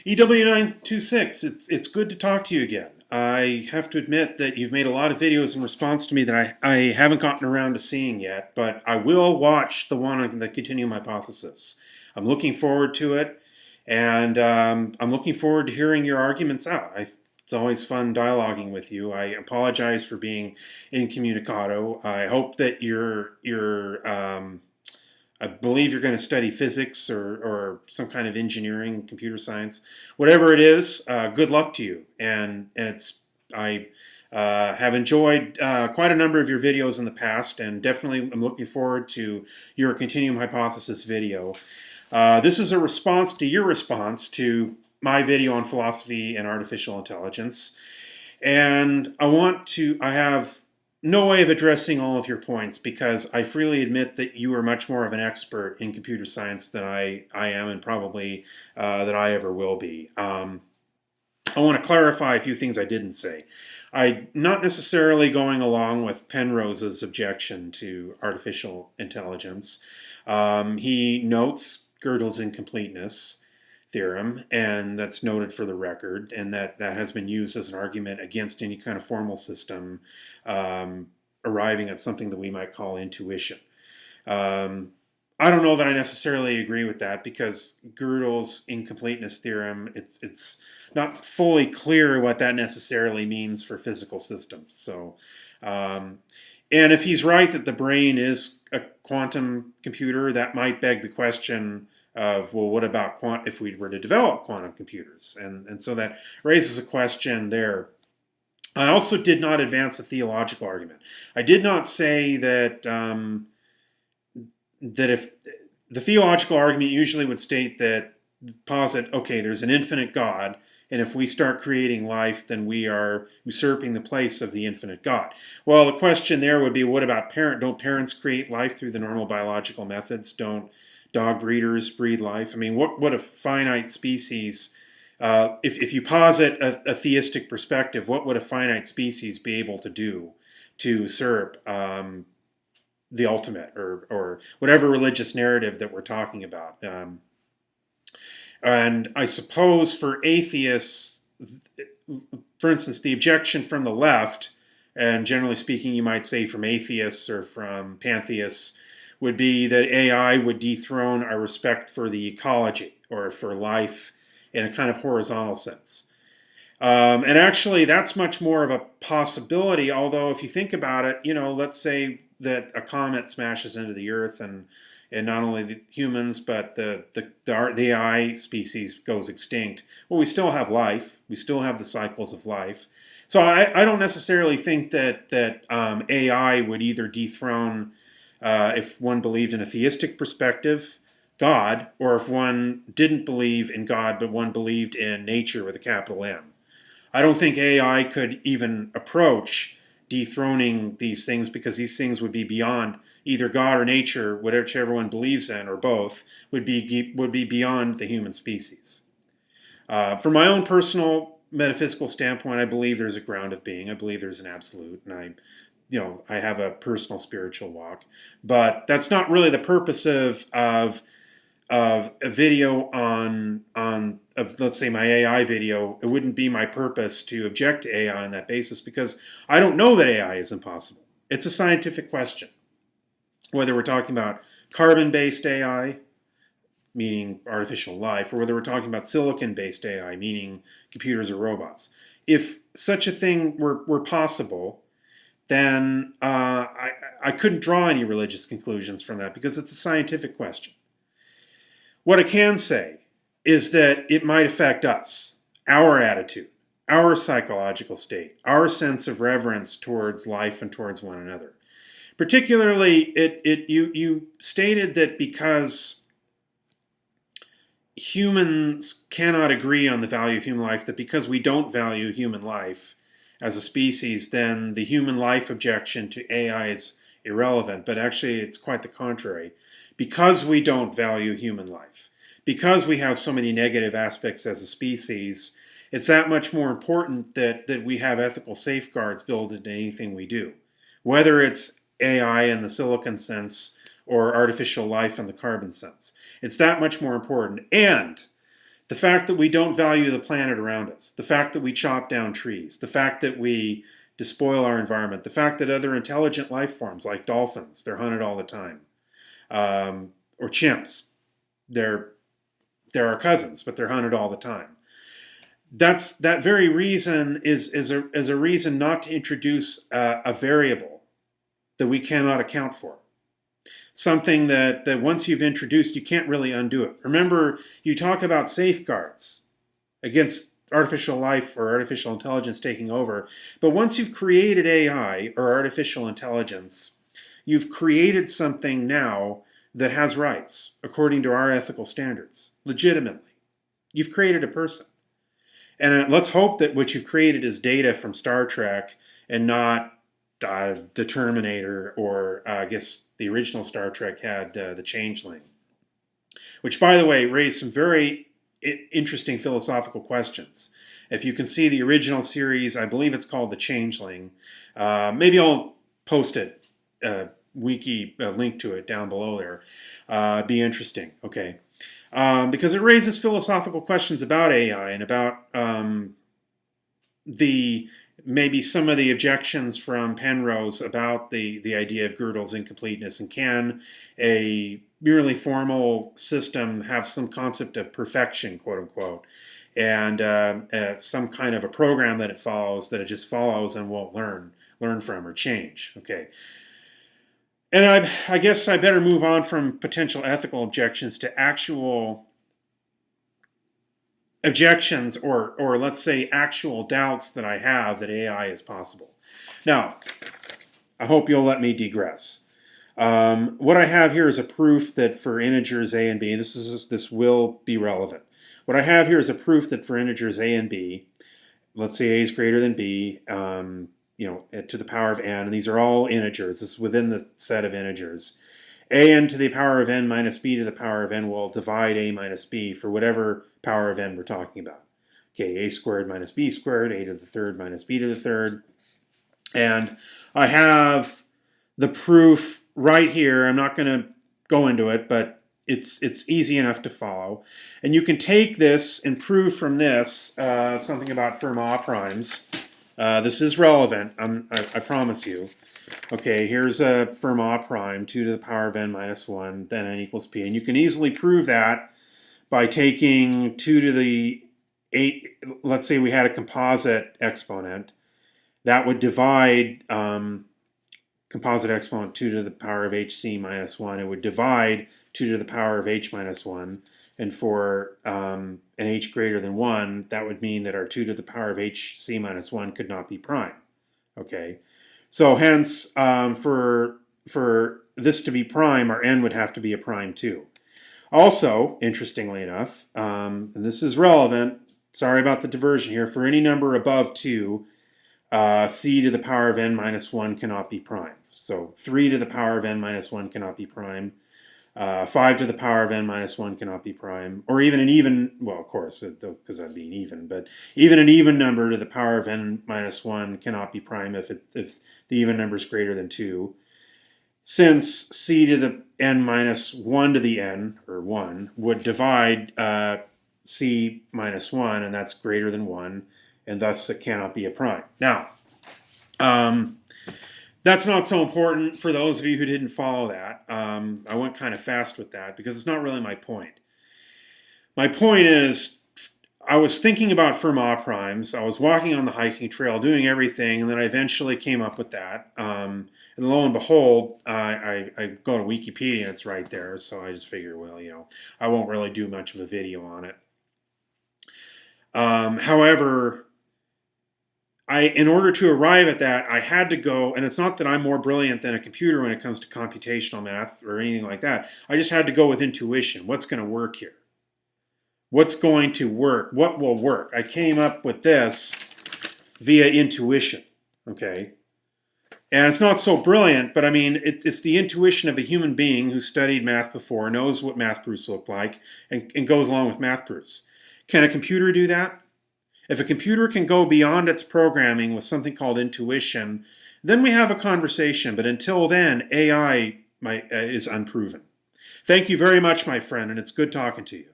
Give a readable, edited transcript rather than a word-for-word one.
EW926, it's good to talk to you again. I have to admit that you've made a lot of videos in response to me that I haven't gotten around to seeing yet, but I will watch the one on the continuum hypothesis. I'm looking forward to it, and I'm looking forward to hearing your arguments out. It's always fun dialoguing with you. I apologize for being incommunicado. I hope that I believe you're going to study physics or some kind of engineering, computer science, whatever it is. Good luck to you. And I have enjoyed quite a number of your videos in the past, and definitely I'm looking forward to your continuum hypothesis video. This is a response to your response to my video on philosophy and artificial intelligence, and I have no way of addressing all of your points because I freely admit that you are much more of an expert in computer science than I am, and probably that I ever will be. I want to clarify a few things I didn't say. I'm not necessarily going along with Penrose's objection to artificial intelligence. He notes Gödel's incompleteness theorem, and that's noted for the record, and that has been used as an argument against any kind of formal system arriving at something that we might call intuition. I don't know that I necessarily agree with that because Gödel's incompleteness theorem, it's not fully clear what that necessarily means for physical systems. So, and if he's right that the brain is a quantum computer, that might beg the question of, well, what about if we were to develop quantum computers? And so that raises a question there. I also did not advance a theological argument. I did not say that that if the theological argument usually would state that, posit, okay, there's an infinite God, and if we start creating life, then we are usurping the place of the infinite God. Well, the question there would be, what about don't parents create life through the normal biological methods? Don't dog breeders breed life? I mean, what would a finite species, if you posit a theistic perspective, what would a finite species be able to do to usurp the ultimate, or whatever religious narrative that we're talking about? And I suppose for atheists, for instance, the objection from the left, and generally speaking, you might say from atheists or from pantheists, would be that AI would dethrone our respect for the ecology or for life in a kind of horizontal sense. And actually, that's much more of a possibility, although if you think about it, let's say that a comet smashes into the Earth and not only the humans, but the AI species goes extinct. Well, we still have life. We still have the cycles of life. So I don't necessarily think that AI would either dethrone, if one believed in a theistic perspective, God, or if one didn't believe in God, but one believed in nature with a capital M. I don't think AI could even approach dethroning these things, because these things would be beyond either God or nature, whichever one believes in, or both, would be beyond the human species. From my own personal metaphysical standpoint, I believe there's a ground of being. I believe there's an absolute, and I have a personal spiritual walk. But that's not really the purpose of a video of let's say my AI video. It wouldn't be my purpose to object to AI on that basis, because I don't know that AI is impossible. It's a scientific question. Whether we're talking about carbon-based AI, meaning artificial life, or whether we're talking about silicon-based AI, meaning computers or robots. If such a thing were possible, then I couldn't draw any religious conclusions from that, because it's a scientific question. What I can say is that it might affect us, our attitude, our psychological state, our sense of reverence towards life and towards one another. Particularly, you stated that because humans cannot agree on the value of human life, that because we don't value human life as a species, then the human life objection to AI is irrelevant. But actually, it's quite the contrary. Because we don't value human life, because we have so many negative aspects as a species, it's that much more important that we have ethical safeguards built into anything we do. Whether it's AI in the silicon sense or artificial life in the carbon sense. It's that much more important. And The fact that we don't value the planet around us, the fact that we chop down trees, the fact that we despoil our environment, the fact that other intelligent life forms like dolphins, they're hunted all the time, or chimps, they're our cousins, but they're hunted all the time. That very reason is a reason not to introduce a variable that we cannot account for. Something that once you've introduced, you can't really undo it. Remember, you talk about safeguards against artificial life or artificial intelligence taking over, but once you've created AI or artificial intelligence, you've created something now that has rights according to our ethical standards, legitimately. You've created a person. And let's hope that what you've created is data from Star Trek and not the Terminator, or I guess the original Star Trek had the Changeling, which, by the way, raised some very interesting philosophical questions. If you can see the original series, I believe it's called The Changeling. Maybe I'll post it, wiki link to it down below there. Be interesting, okay? Because it raises philosophical questions about AI and about maybe some of the objections from Penrose about the idea of Gödel's incompleteness, and can a merely formal system have some concept of perfection, quote unquote, and some kind of a program that it follows, that it just follows and won't learn from or change, okay? And I guess I better move on from potential ethical objections to actual objections, or let's say actual doubts that I have that AI is possible. Now, I hope you'll let me digress. What I have here is a proof that for integers a and b, this will be relevant. What I have here is a proof that for integers a and b, let's say a is greater than b, to the power of n, and these are all integers. This is within the set of integers. A(n) to the power of n minus b to the power of n will divide a minus b for whatever power of n we're talking about. Okay, a squared minus b squared, a to the third minus b to the third. And I have the proof right here. I'm not going to go into it, but it's easy enough to follow. And you can take this and prove from this something about Fermat primes. This is relevant, I promise you. Okay, here's a Fermat prime, 2 to the power of n minus 1, then n equals p. And you can easily prove that by taking 2 to the 8, let's say we had a composite exponent, that would divide composite exponent 2 to the power of hc minus 1. It would divide 2 to the power of h minus 1. And for an h greater than 1, that would mean that our 2 to the power of hc minus 1 could not be prime. Okay, so hence for this to be prime, our n would have to be a prime too. Also, interestingly enough, and this is relevant, sorry about the diversion here, for any number above 2, c to the power of n minus 1 cannot be prime. So 3 to the power of n minus 1 cannot be prime. 5 to the power of n minus 1 cannot be prime, or even an even, well, of course, because that'd be an even, but even an even number to the power of n minus 1 cannot be prime if the even number is greater than 2. Since c to the n minus 1 to the n, or 1, would divide c minus 1, and that's greater than 1, and thus it cannot be a prime. Now, that's not so important for those of you who didn't follow that. I went kind of fast with that because it's not really my point. My point is, I was thinking about Fermat primes. I was walking on the hiking trail, doing everything, and then I eventually came up with that. And lo and behold, I go to Wikipedia, and it's right there. So I just figure, well, I won't really do much of a video on it. However, in order to arrive at that, I had to go, and it's not that I'm more brilliant than a computer when it comes to computational math or anything like that. I just had to go with intuition. What's going to work here? What's going to work? What will work? I came up with this via intuition, okay? And it's not so brilliant, but I mean, it's the intuition of a human being who studied math before, knows what math proofs look like, and goes along with math proofs. Can a computer do that? If a computer can go beyond its programming with something called intuition, then we have a conversation. But until then, AI is unproven. Thank you very much, my friend, and it's good talking to you.